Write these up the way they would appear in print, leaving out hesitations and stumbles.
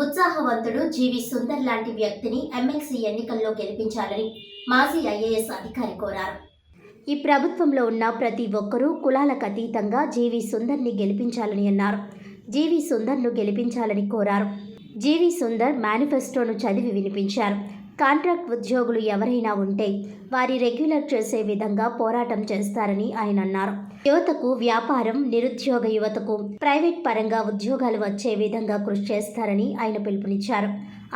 ఉత్సాహవంతుడు జీవి సుందర్ లాంటి వ్యక్తిని ఎమ్మెల్సీ ఎన్నికల్లో గెలిపించాలని మాజీ ఐఏఎస్ అధికారి కోరారు. ఈ ప్రభుత్వంలో ఉన్న ప్రతి ఒక్కరూ కులాలకు అతీతంగా జీవి సుందర్ని గెలిపించాలని అన్నారు. జీవి సుందర్ను గెలిపించాలని కోరారు. జీవి సుందర్ మేనిఫెస్టోను చదివి వినిపించారు. కాంట్రాక్ట్ ఉద్యోగులు ఎవరైనా ఉంటే వారి రెగ్యులర్ చేసే విధంగా పోరాటం చేస్తారని ఆయన అన్నారు. యువతకు వ్యాపారం, నిరుద్యోగ యువతకు ప్రైవేట్ పరంగా ఉద్యోగాలు వచ్చే విధంగా కృషి చేస్తారని ఆయన పిలుపునిచ్చారు.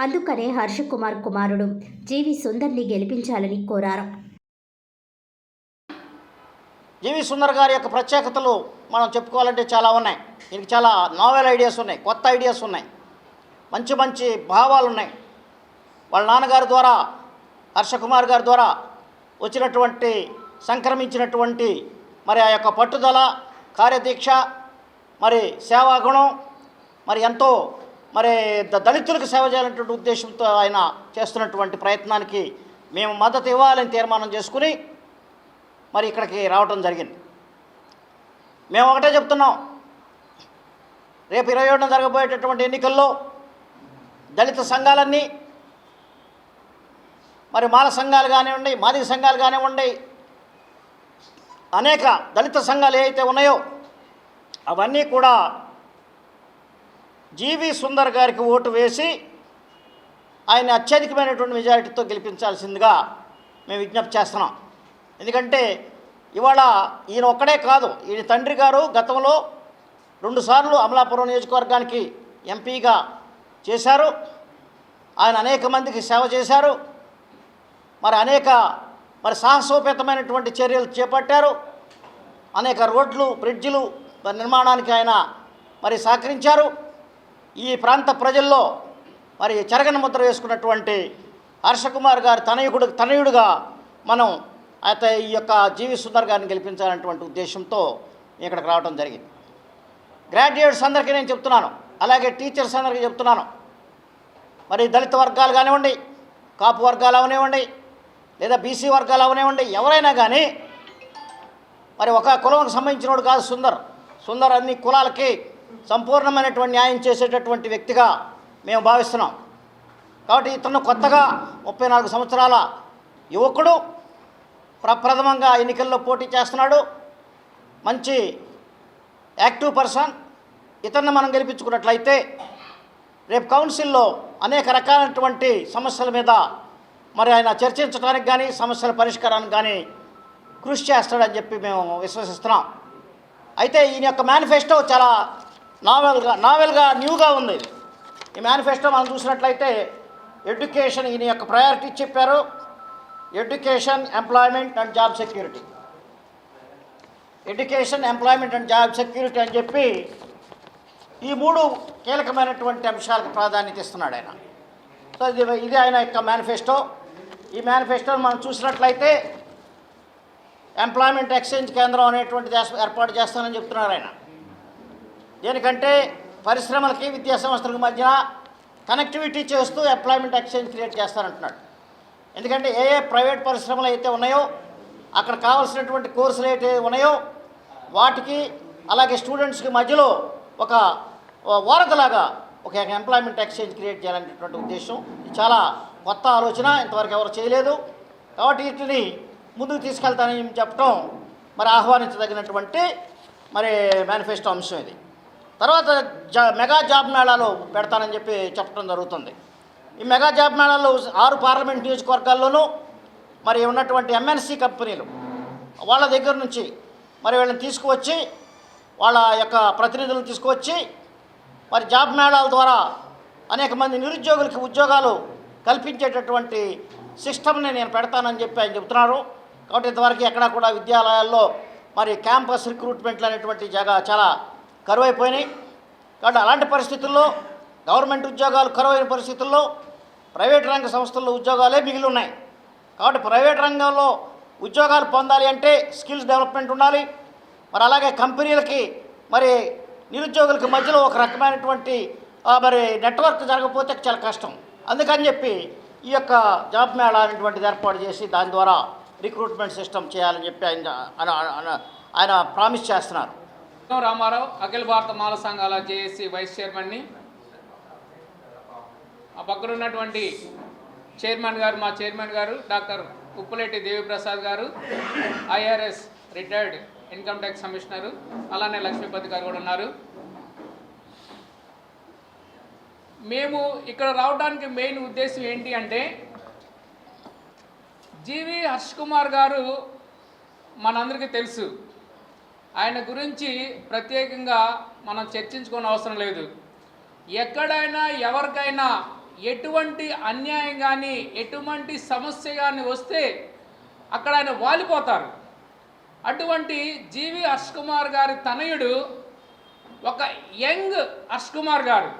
అందుకనే హర్షకుమార్ కుమారుడు జీవి సుందర్ని గెలిపించాలని కోరారు. జీవి సుందర్ గారి యొక్క ప్రత్యేకతలు మనం చెప్పుకోవాలంటే చాలా ఉన్నాయి. దీనికి చాలా నావెల్ ఐడియాస్ ఉన్నాయి, కొత్త ఐడియాస్ ఉన్నాయి, మంచి మంచి భావాలు ఉన్నాయి. వాళ్ళ నాన్నగారి ద్వారా, హర్షకుమార్ గారి ద్వారా వచ్చినటువంటి సంక్రమించినటువంటి మరి ఆ యొక్క పట్టుదల, కార్యదీక్ష, మరి సేవాగుణం, మరి ఎంతో మరి దళితులకు సేవ చేయాలనేటువంటి ఉద్దేశంతో ఆయన చేస్తున్నటువంటి ప్రయత్నానికి మేము మద్దతు ఇవ్వాలని తీర్మానం చేసుకుని మరి ఇక్కడికి రావటం జరిగింది. మేము ఒకటే చెప్తున్నాం, రేపు 27న జరగబోయేటటువంటి ఎన్నికల్లో దళిత సంఘాలన్నీ, మరి మాల సంఘాలు కానివ్వండి, మాదిగ సంఘాలు కానివ్వండి, అనేక దళిత సంఘాలు ఏవైతే ఉన్నాయో అవన్నీ కూడా జీవి సుందర్ గారికి ఓటు వేసి ఆయన అత్యధికమైనటువంటి మెజారిటీతో గెలిపించాల్సిందిగా మేము విజ్ఞప్తి చేస్తున్నాం. ఎందుకంటే ఇవాళ ఈయన ఒక్కడే కాదు, ఈయన తండ్రి గారు గతంలో 2 సార్లు అమలాపురం నియోజకవర్గానికి ఎంపీగా చేశారు. ఆయన అనేక మందికి సేవ చేశారు. మరి అనేక సాహసోపేతమైనటువంటి చర్యలు చేపట్టారు. అనేక రోడ్లు, బ్రిడ్జిలు నిర్మాణానికి ఆయన మరి సహకరించారు. ఈ ప్రాంత ప్రజల్లో మరి చెరగని ముద్ర వేసుకున్నటువంటి హర్షకుమార్ గారి తనయుడుగా మనం అయితే ఈ యొక్క జీవి సుందర్ గారిని గెలిపించాలనేటువంటి ఉద్దేశంతో ఇక్కడికి రావడం జరిగింది. గ్రాడ్యుయేట్స్ అందరికీ నేను చెప్తున్నాను, అలాగే టీచర్స్ అందరికీ చెప్తున్నాను. మరి దళిత వర్గాలు కానివ్వండి, కాపు వర్గాలు అవనివ్వండి, లేదా బీసీ వర్గాలు అవనివ్వండి, ఎవరైనా కానీ మరి ఒక కులంకి సంబంధించినోడు కాదు సుందర్ అన్ని కులాలకి సంపూర్ణమైనటువంటి న్యాయం చేసేటటువంటి వ్యక్తిగా మేము భావిస్తున్నాం. కాబట్టి ఇతను కొత్తగా 34 సంవత్సరాల యువకుడు ప్రప్రథమంగా ఎన్నికల్లో పోటీ చేస్తున్నాడు. మంచి యాక్టివ్ పర్సన్. ఇతన్ని మనం గెలిపించుకున్నట్లయితే రేపు కౌన్సిల్లో అనేక రకాలైనటువంటి సమస్యల మీద మరి ఆయన చర్చించడానికి కానీ, సమస్యల పరిష్కారానికి కానీ కృషి చేస్తాడని చెప్పి మేము విశ్వసిస్తున్నాం. అయితే ఈయన యొక్క మేనిఫెస్టో చాలా నావెల్గా న్యూగా ఉంది. ఈ మేనిఫెస్టో మనం చూసినట్లయితే ఎడ్యుకేషన్ ఈయన యొక్క ప్రయారిటీ చెప్పారు. Education, employment and job security. Education, employment and job security అని చెప్పి ఈ 3 కీలకమైనటువంటి అంశాలకు ప్రాధాన్యత ఇస్తున్నాడు ఆయన. సో ఇది ఆయన యొక్క మేనిఫెస్టో. ఈ మేనిఫెస్టోని మనం చూసినట్లయితే ఎంప్లాయ్మెంట్ ఎక్స్చేంజ్ కేంద్రం అనేటువంటిది ఏర్పాటు చేస్తానని చెప్తున్నారు ఆయన. దేనికంటే పరిశ్రమలకి, విద్యా సంస్థలకు మధ్య కనెక్టివిటీ చేస్తూ ఎంప్లాయ్మెంట్ ఎక్స్చేంజ్ క్రియేట్ చేస్తానంటున్నాడు. ఎందుకంటే ఏ ప్రైవేట్ పరిశ్రమలు అయితే ఉన్నాయో, అక్కడ కావాల్సినటువంటి కోర్సులు అయితే ఉన్నాయో వాటికి, అలాగే స్టూడెంట్స్కి మధ్యలో ఒక వారధిలాగా ఒక ఎంప్లాయ్మెంట్ ఎక్స్చేంజ్ క్రియేట్ చేయాలనేటువంటి ఉద్దేశం. చాలా కొత్త ఆలోచన, ఇంతవరకు ఎవరు చేయలేదు. కాబట్టి వీటిని ముందుకు తీసుకెళ్తానని చెప్పడం మరి ఆహ్వానించదగినటువంటి మరి మేనిఫెస్టో అంశం ఇది. తర్వాత మెగా జాబ్ మేళాలో పెడతానని చెప్పి చెప్పడం జరుగుతుంది. ఈ మెగా జాబ్ మేళాలో 6 పార్లమెంట్ నియోజకవర్గాల్లోనూ మరి ఉన్నటువంటి ఎంఎన్సీ కంపెనీలు వాళ్ళ దగ్గర నుంచి మరి వీళ్ళని తీసుకువచ్చి, వాళ్ళ యొక్క ప్రతినిధులను తీసుకువచ్చి మరి జాబ్ మేళాల ద్వారా అనేక మంది నిరుద్యోగులకి ఉద్యోగాలు కల్పించేటటువంటి సిస్టమ్ని నేను పెడతానని చెప్పి ఆయన చెబుతున్నారు. కాబట్టి ఇంతవరకు ఎక్కడా కూడా విద్యాలయాల్లో మరి క్యాంపస్ రిక్రూట్మెంట్లు అనేటువంటి చాలా కరువైపోయినాయి. కాబట్టి అలాంటి పరిస్థితుల్లో గవర్నమెంట్ ఉద్యోగాలు కరువైన పరిస్థితుల్లో ప్రైవేట్ రంగ సంస్థల్లో ఉద్యోగాలే మిగిలి ఉన్నాయి. కాబట్టి ప్రైవేట్ రంగంలో ఉద్యోగాలు పొందాలి అంటే స్కిల్స్ డెవలప్మెంట్ ఉండాలి. మరి అలాగే కంపెనీలకి మరి నిరుద్యోగులకి మధ్యలో ఒక రకమైనటువంటి మరి నెట్వర్క్ జరగకపోతే చాలా కష్టం. అందుకని చెప్పి ఈ యొక్క జాబ్ మేళా అనేటువంటిది ఏర్పాటు చేసి దాని ద్వారా రిక్రూట్మెంట్ సిస్టమ్ చేయాలని చెప్పి ఆయన ప్రామిస్ చేస్తున్నారు. రామారావు, అఖిల భారత మాల సంఘాల జేఏసీ వైస్ చైర్మన్ని. పక్కన ఉన్నటువంటి చైర్మన్ గారు, మా చైర్మన్ గారు డాక్టర్ ఉప్పులేటి దేవిప్రసాద్ గారు, IRS retired income tax commissioner, అలానే లక్ష్మీపతి గారు కూడా ఉన్నారు. మేము ఇక్కడ రావడానికి మెయిన్ ఉద్దేశం ఏంటి అంటే, జీవి హర్ష్ కుమార్ గారు మనందరికీ తెలుసు. ఆయన గురించి ప్రత్యేకంగా మనం చర్చించుకోని అవసరం లేదు. ఎక్కడైనా ఎవరికైనా ఎటువంటి అన్యాయం కానీ ఎటువంటి సమస్య కానీ వస్తే అక్కడ ఆయన వాలిపోతారు. అటువంటి జీవి హర్ష్ కుమార్ గారి తనయుడు ఒక యంగ్ హర్ష్ కుమార్ గారు,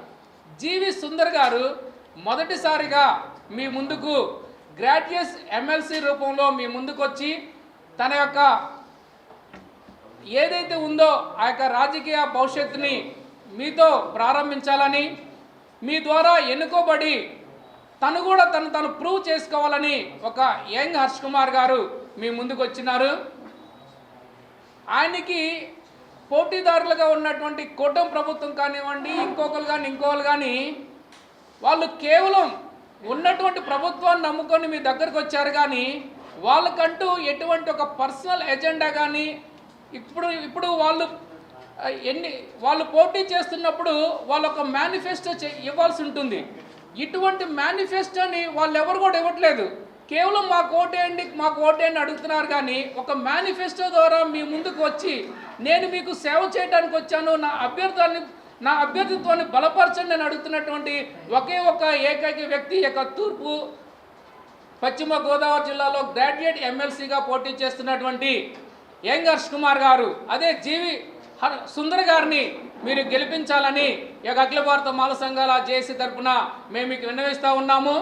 జీవి సుందర్ గారు మొదటిసారిగా మీ ముందుకు గ్రాడ్యుయేట్ ఎమ్మెల్సీ రూపంలో మీ ముందుకు వచ్చి తన యొక్క ఏదైతే ఉందో ఆ యొక్క రాజకీయ భవిష్యత్తుని మీతో ప్రారంభించాలని, మీ ద్వారా ఎన్నుకోబడి తను కూడా తను ప్రూవ్ చేసుకోవాలని ఒక యంగ్ హర్ష్ కుమార్ గారు మీ ముందుకు వచ్చినారు. ఆయనకి పోటీదారులుగా ఉన్నటువంటి కూటమి ప్రభుత్వం కానివ్వండి, ఇంకొకరు కానీ వాళ్ళు కేవలం ఉన్నటువంటి ప్రభుత్వాన్ని నమ్ముకొని మీ దగ్గరకు వచ్చారు. కానీ వాళ్ళకంటూ ఎటువంటి ఒక పర్సనల్ ఎజెండా కానీ ఇప్పుడు వాళ్ళు పోటీ చేస్తున్నప్పుడు వాళ్ళు ఒక మేనిఫెస్టో ఇవ్వాల్సి ఉంటుంది. ఇటువంటి మేనిఫెస్టోని వాళ్ళు ఎవరు కూడా ఇవ్వట్లేదు. కేవలం మాకు ఓటేయండి అడుగుతున్నారు. కానీ ఒక మేనిఫెస్టో ద్వారా మీ ముందుకు వచ్చి నేను మీకు సేవ చేయడానికి వచ్చాను, నా అభ్యర్థిత్వాన్ని బలపరచండి అని అడుగుతున్నటువంటి ఒకే ఒక ఏకైక వ్యక్తి యొక్క తూర్పు పశ్చిమ గోదావరి జిల్లాలో గ్రాడ్యుయేట్ ఎమ్మెల్సీగా పోటీ చేస్తున్నటువంటి యంగ్ హర్ష్ కుమార్ గారు, అదే జీవి సుందర్ గారిని మీరు గెలిపించాలని ఈ అఖిల భారత మాల సంఘాల జేఏసీ తరఫున మేము మీకు విన్నవిస్తూ ఉన్నాము.